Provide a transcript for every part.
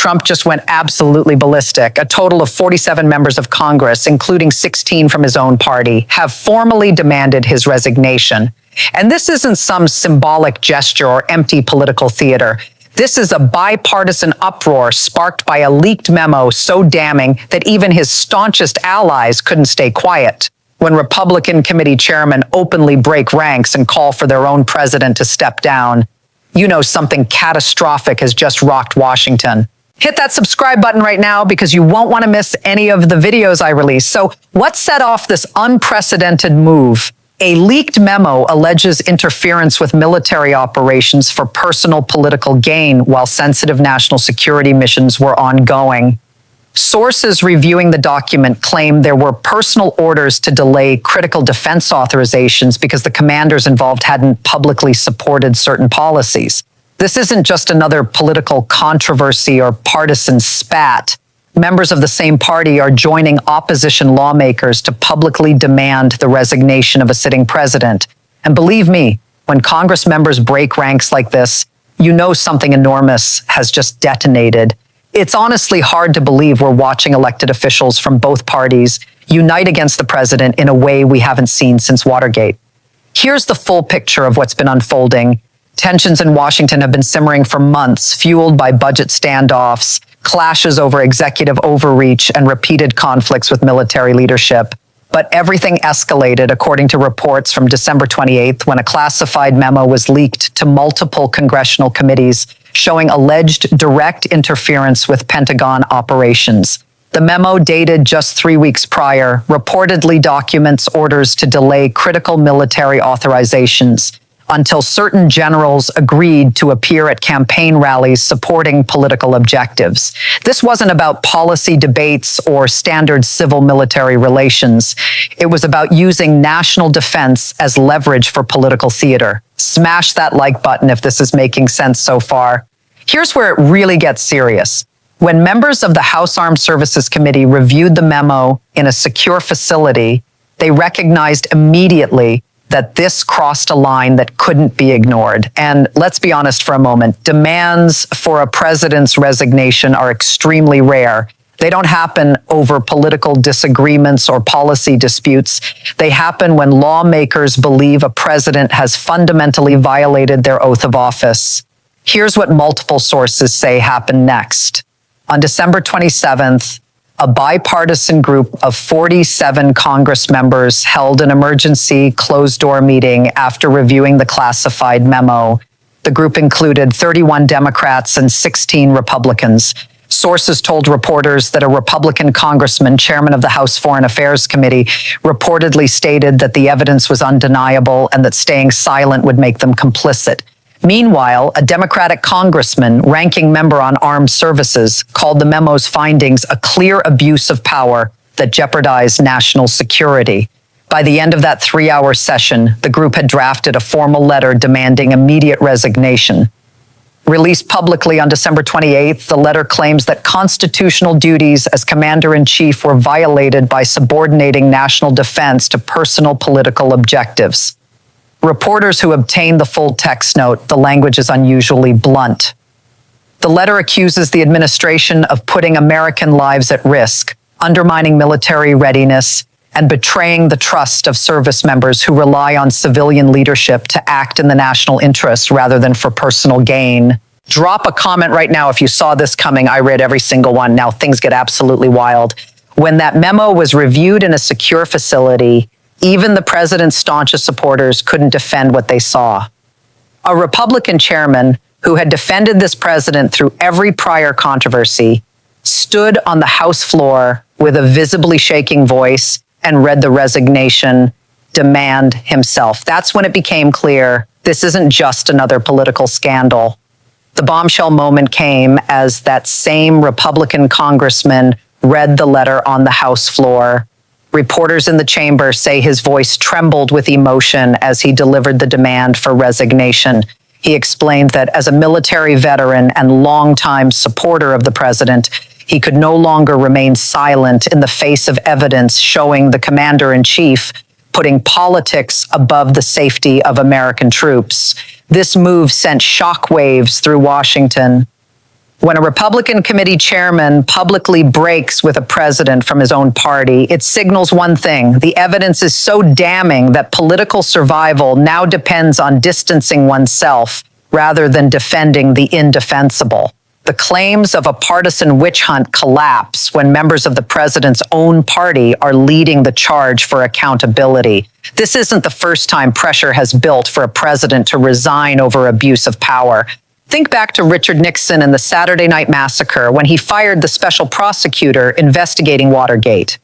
Trump just went absolutely ballistic. A total of 47 members of Congress, including 16 from his own party, have formally demanded his resignation. And this isn't some symbolic gesture or empty political theater. This is a bipartisan uproar sparked by a leaked memo so damning that even his staunchest allies couldn't stay quiet. When Republican committee chairmen openly break ranks and call for their own president to step down, you know something catastrophic has just rocked Washington. Hit that subscribe button right now because you won't want to miss any of the videos I release. So what set off this unprecedented move? A leaked memo alleges interference with military operations for personal political gain while sensitive national security missions were ongoing. Sources reviewing the document claim there were personal orders to delay critical defense authorizations because the commanders involved hadn't publicly supported certain policies. This isn't just another political controversy or partisan spat. Members of the same party are joining opposition lawmakers to publicly demand the resignation of a sitting president. And believe me, when Congress members break ranks like this, you know something enormous has just detonated. It's honestly hard to believe we're watching elected officials from both parties unite against the president in a way we haven't seen since Watergate. Here's the full picture of what's been unfolding. Tensions in Washington have been simmering for months, fueled by budget standoffs, clashes over executive overreach, and repeated conflicts with military leadership. But everything escalated, according to reports from December 28th, when a classified memo was leaked to multiple congressional committees showing alleged direct interference with Pentagon operations. The memo, dated just 3 weeks prior, reportedly documents orders to delay critical military authorizations until certain generals agreed to appear at campaign rallies supporting political objectives. This wasn't about policy debates or standard civil-military relations. It was about using national defense as leverage for political theater. Smash that like button if this is making sense so far. Here's where it really gets serious. When members of the House Armed Services Committee reviewed the memo in a secure facility, they recognized immediately that this crossed a line that couldn't be ignored. And let's be honest for a moment, demands for a president's resignation are extremely rare. They don't happen over political disagreements or policy disputes. They happen when lawmakers believe a president has fundamentally violated their oath of office. Here's what multiple sources say happened next. On December 27th, a bipartisan group of 47 Congress members held an emergency closed-door meeting after reviewing the classified memo. The group included 31 Democrats and 16 Republicans. Sources told reporters that a Republican congressman, chairman of the House Foreign Affairs Committee, reportedly stated that the evidence was undeniable and that staying silent would make them complicit. Meanwhile, a Democratic congressman, ranking member on armed services, called the memo's findings a clear abuse of power that jeopardized national security. By the end of that 3-hour session, the group had drafted a formal letter demanding immediate resignation. Released publicly on December 28th, the letter claims that constitutional duties as commander-in-chief were violated by subordinating national defense to personal political objectives. Reporters who obtained the full text note the language is unusually blunt. The letter accuses the administration of putting American lives at risk, undermining military readiness, and betraying the trust of service members who rely on civilian leadership to act in the national interest rather than for personal gain. Drop a comment right now if you saw this coming. I read every single one. Now things get absolutely wild. When that memo was reviewed in a secure facility, even the president's staunchest supporters couldn't defend what they saw. A Republican chairman who had defended this president through every prior controversy stood on the House floor with a visibly shaking voice and read the resignation demand himself. That's when it became clear this isn't just another political scandal. The bombshell moment came as that same Republican congressman read the letter on the House floor. Reporters in the chamber say his voice trembled with emotion as he delivered the demand for resignation. He explained that as a military veteran and longtime supporter of the president, he could no longer remain silent in the face of evidence showing the commander-in-chief putting politics above the safety of American troops. This move sent shockwaves through Washington. When a Republican committee chairman publicly breaks with a president from his own party, it signals one thing. The evidence is so damning that political survival now depends on distancing oneself rather than defending the indefensible. The claims of a partisan witch hunt collapse when members of the president's own party are leading the charge for accountability. This isn't the first time pressure has built for a president to resign over abuse of power. Think back to Richard Nixon and the Saturday Night Massacre when he fired the special prosecutor investigating Watergate.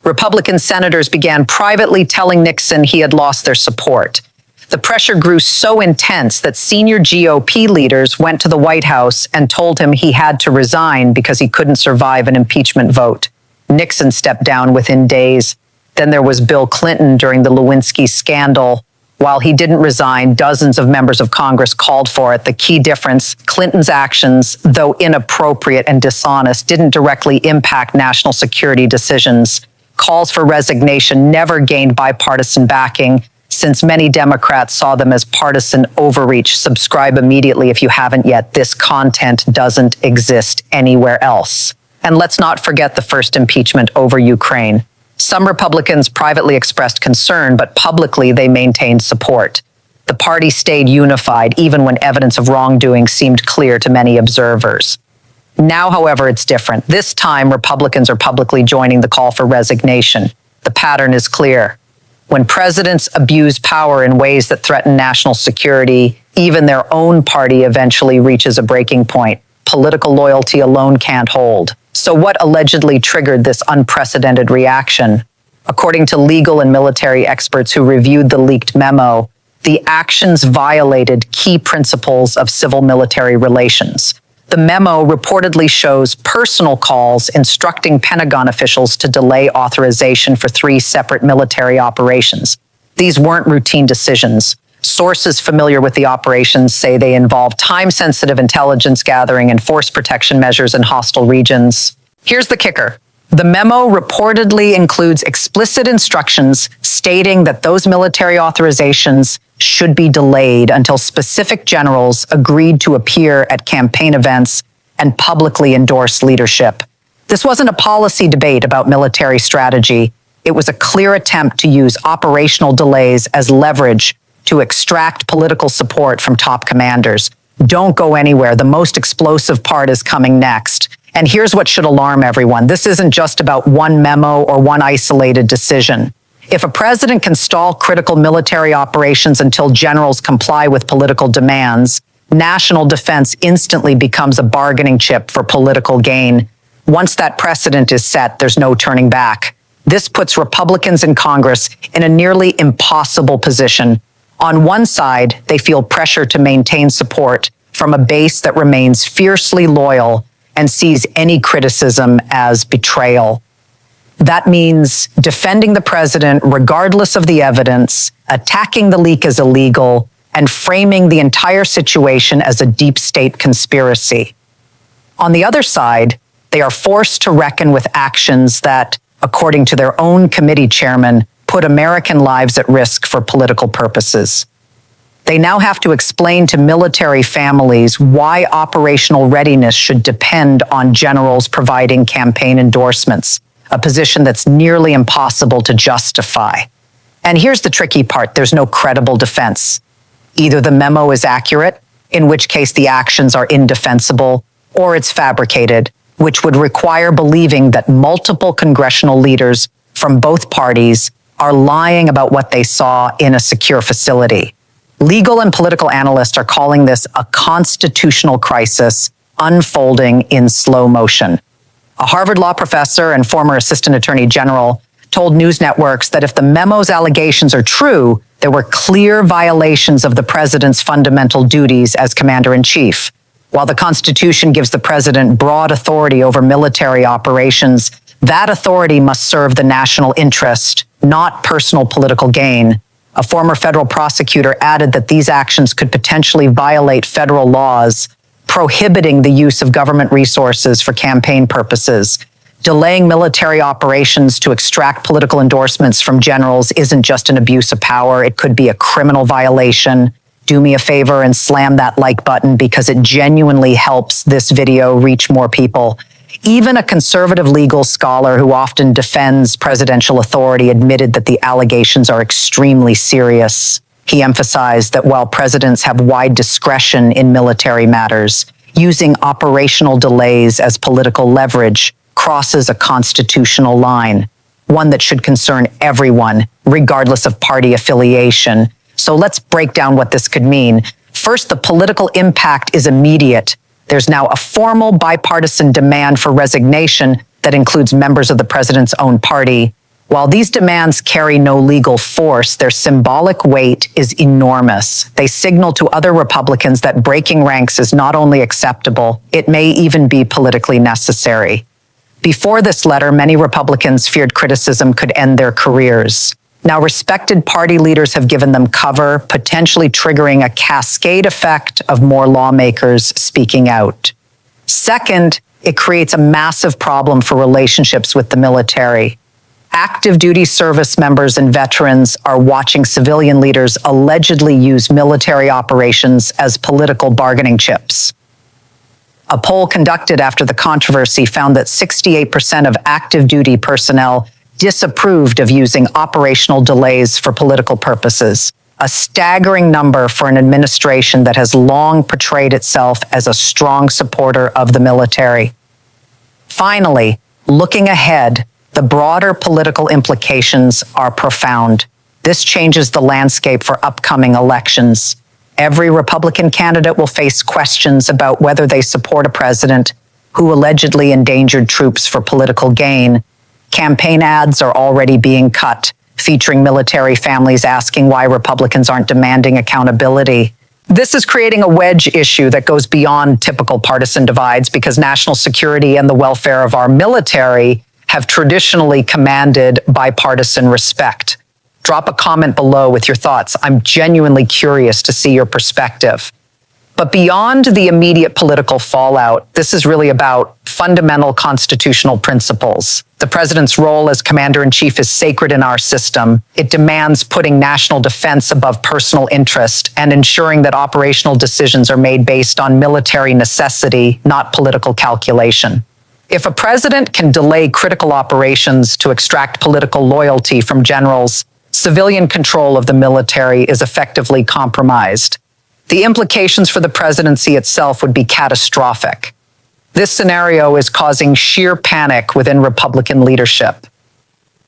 Republican senators began privately telling Nixon he had lost their support. The pressure grew so intense that senior GOP leaders went to the White House and told him he had to resign because he couldn't survive an impeachment vote. Nixon stepped down within days. Then there was Bill Clinton during the Lewinsky scandal. While he didn't resign, dozens of members of Congress called for it. The key difference, Clinton's actions, though inappropriate and dishonest, didn't directly impact national security decisions. Calls for resignation never gained bipartisan backing, since many Democrats saw them as partisan overreach. Subscribe immediately if you haven't yet. This content doesn't exist anywhere else. And let's not forget the first impeachment over Ukraine. Some Republicans privately expressed concern, but publicly they maintained support. The party stayed unified even when evidence of wrongdoing seemed clear to many observers. Now, however, it's different. This time, Republicans are publicly joining the call for resignation. The pattern is clear. When presidents abuse power in ways that threaten national security, even their own party eventually reaches a breaking point. Political loyalty alone can't hold. So what allegedly triggered this unprecedented reaction? According to legal and military experts who reviewed the leaked memo, the actions violated key principles of civil-military relations. The memo reportedly shows personal calls instructing Pentagon officials to delay authorization for 3 separate military operations. These weren't routine decisions. Sources familiar with the operations say they involve time-sensitive intelligence gathering and force protection measures in hostile regions. Here's the kicker. The memo reportedly includes explicit instructions stating that those military authorizations should be delayed until specific generals agreed to appear at campaign events and publicly endorse leadership. This wasn't a policy debate about military strategy. It was a clear attempt to use operational delays as leverage to extract political support from top commanders. Don't go anywhere. The most explosive part is coming next. And here's what should alarm everyone. This isn't just about one memo or one isolated decision. If a president can stall critical military operations until generals comply with political demands, national defense instantly becomes a bargaining chip for political gain. Once that precedent is set, there's no turning back. This puts Republicans in Congress in a nearly impossible position. On one side, they feel pressure to maintain support from a base that remains fiercely loyal and sees any criticism as betrayal. That means defending the president regardless of the evidence, attacking the leak as illegal, and framing the entire situation as a deep state conspiracy. On the other side, they are forced to reckon with actions that, according to their own committee chairman, put American lives at risk for political purposes. They now have to explain to military families why operational readiness should depend on generals providing campaign endorsements, a position that's nearly impossible to justify. And here's the tricky part. There's no credible defense. Either the memo is accurate, in which case the actions are indefensible, or it's fabricated, which would require believing that multiple congressional leaders from both parties are lying about what they saw in a secure facility. Legal and political analysts are calling this a constitutional crisis unfolding in slow motion. A Harvard law professor and former assistant attorney general told news networks that if the memo's allegations are true, there were clear violations of the president's fundamental duties as commander-in-chief. While the Constitution gives the president broad authority over military operations, that authority must serve the national interest, not personal political gain. A former federal prosecutor added that these actions could potentially violate federal laws prohibiting the use of government resources for campaign purposes. Delaying military operations to extract political endorsements from generals isn't just an abuse of power. It could be a criminal violation. do me a favor and slam that like button because it genuinely helps this video reach more people. Even a conservative legal scholar who often defends presidential authority admitted that the allegations are extremely serious. He emphasized that while presidents have wide discretion in military matters, using operational delays as political leverage crosses a constitutional line, one that should concern everyone, regardless of party affiliation. So let's break down what this could mean. First, the political impact is immediate. There's now a formal bipartisan demand for resignation that includes members of the president's own party. While these demands carry no legal force, their symbolic weight is enormous. They signal to other Republicans that breaking ranks is not only acceptable, it may even be politically necessary. Before this letter, many Republicans feared criticism could end their careers. Now, respected party leaders have given them cover, potentially triggering a cascade effect of more lawmakers speaking out. Second, it creates a massive problem for relationships with the military. Active duty service members and veterans are watching civilian leaders allegedly use military operations as political bargaining chips. A poll conducted after the controversy found that 68% of active duty personnel disapproved of using operational delays for political purposes, a staggering number for an administration that has long portrayed itself as a strong supporter of the military. Finally, looking ahead, the broader political implications are profound. This changes the landscape for upcoming elections. Every Republican candidate will face questions about whether they support a president who allegedly endangered troops for political gain. Campaign ads are already being cut, featuring military families asking why Republicans aren't demanding accountability. This is creating a wedge issue that goes beyond typical partisan divides because national security and the welfare of our military have traditionally commanded bipartisan respect. Drop a comment below with your thoughts. I'm genuinely curious to see your perspective. But beyond the immediate political fallout, this is really about fundamental constitutional principles. The president's role as commander-in-chief is sacred in our system. It demands putting national defense above personal interest and ensuring that operational decisions are made based on military necessity, not political calculation. If a president can delay critical operations to extract political loyalty from generals, civilian control of the military is effectively compromised. The implications for the presidency itself would be catastrophic. This scenario is causing sheer panic within Republican leadership.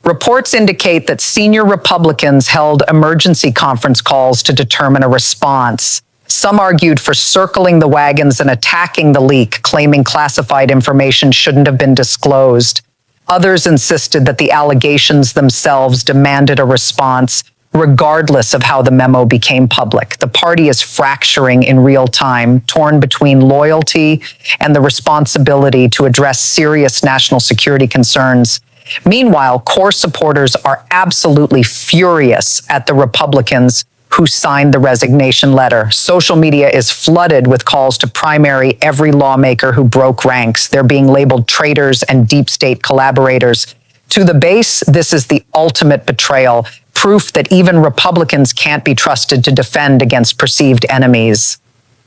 Reports indicate that senior Republicans held emergency conference calls to determine a response. Some argued for circling the wagons and attacking the leak, claiming classified information shouldn't have been disclosed. Others insisted that the allegations themselves demanded a response, regardless of how the memo became public. The party is fracturing in real time, torn between loyalty and the responsibility to address serious national security concerns. Meanwhile, core supporters are absolutely furious at the Republicans who signed the resignation letter. Social media is flooded with calls to primary every lawmaker who broke ranks. They're being labeled traitors and deep state collaborators. To the base, this is the ultimate betrayal, proof that even Republicans can't be trusted to defend against perceived enemies.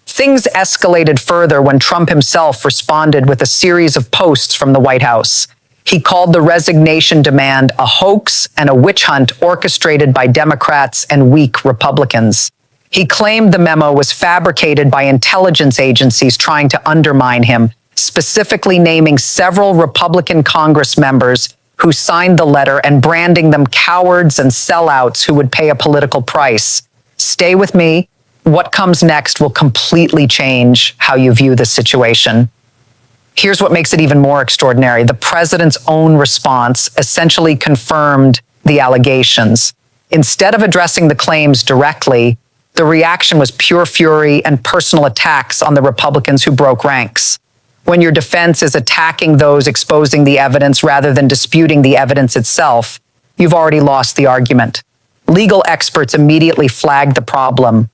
Things escalated further when Trump himself responded with a series of posts from the White House. He called the resignation demand a hoax and a witch hunt orchestrated by Democrats and weak Republicans. He claimed the memo was fabricated by intelligence agencies trying to undermine him, specifically naming several Republican Congress members who signed the letter and branding them cowards and sellouts who would pay a political price. Stay with me. What comes next will completely change how you view the situation. Here's what makes it even more extraordinary. The president's own response essentially confirmed the allegations. Instead of addressing the claims directly, the reaction was pure fury and personal attacks on the Republicans who broke ranks. When your defense is attacking those exposing the evidence rather than disputing the evidence itself, you've already lost the argument. Legal experts immediately flagged the problem.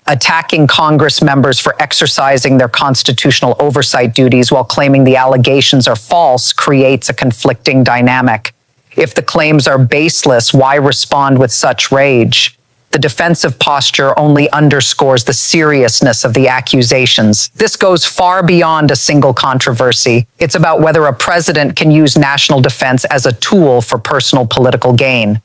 Attacking Congress members for exercising their constitutional oversight duties while claiming the allegations are false creates a conflicting dynamic. If the claims are baseless, why respond with such rage? The defensive posture only underscores the seriousness of the accusations. This goes far beyond a single controversy. It's about whether a president can use national defense as a tool for personal political gain.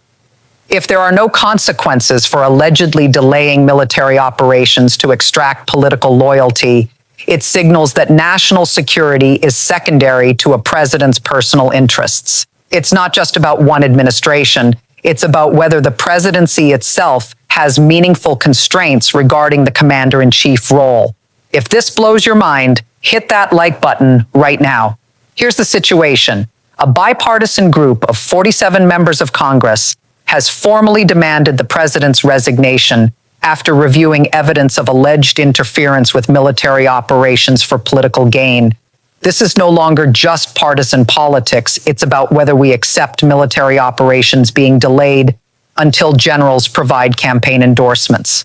If there are no consequences for allegedly delaying military operations to extract political loyalty, it signals that national security is secondary to a president's personal interests. It's not just about one administration. It's about whether the presidency itself has meaningful constraints regarding the commander-in-chief role. If this blows your mind, hit that like button right now. Here's the situation. A bipartisan group of 47 members of Congress has formally demanded the president's resignation after reviewing evidence of alleged interference with military operations for political gain. This is no longer just partisan politics. It's about whether we accept military operations being delayed until generals provide campaign endorsements.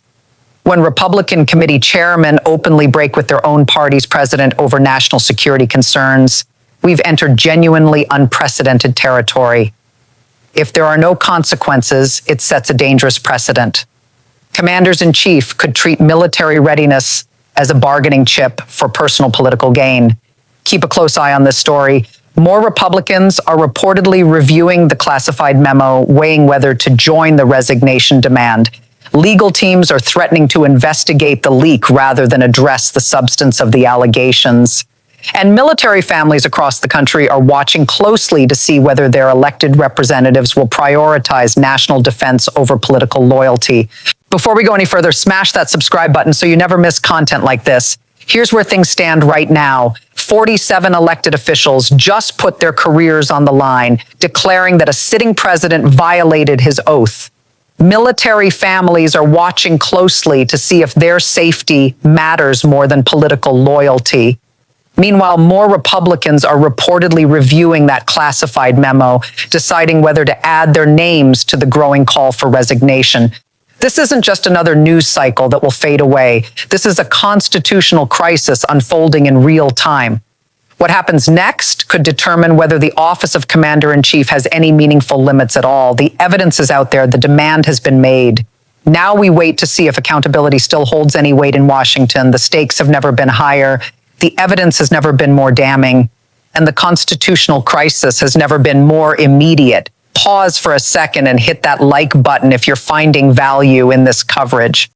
When Republican committee chairmen openly break with their own party's president over national security concerns, we've entered genuinely unprecedented territory. If there are no consequences, it sets a dangerous precedent. Commanders-in-chief could treat military readiness as a bargaining chip for personal political gain. Keep a close eye on this story. More Republicans are reportedly reviewing the classified memo, weighing whether to join the resignation demand. Legal teams are threatening to investigate the leak rather than address the substance of the allegations. And military families across the country are watching closely to see whether their elected representatives will prioritize national defense over political loyalty. Before we go any further, smash that subscribe button so you never miss content like this. Here's where things stand right now. 47 elected officials just put their careers on the line, declaring that a sitting president violated his oath. Military families are watching closely to see if their safety matters more than political loyalty. Meanwhile, more Republicans are reportedly reviewing that classified memo, deciding whether to add their names to the growing call for resignation. This isn't just another news cycle that will fade away. This is a constitutional crisis unfolding in real time. What happens next could determine whether the office of commander-in-chief has any meaningful limits at all. The evidence is out there. The demand has been made. Now we wait to see if accountability still holds any weight in Washington. The stakes have never been higher. The evidence has never been more damning, and the constitutional crisis has never been more immediate. Pause for a second and hit that like button if you're finding value in this coverage.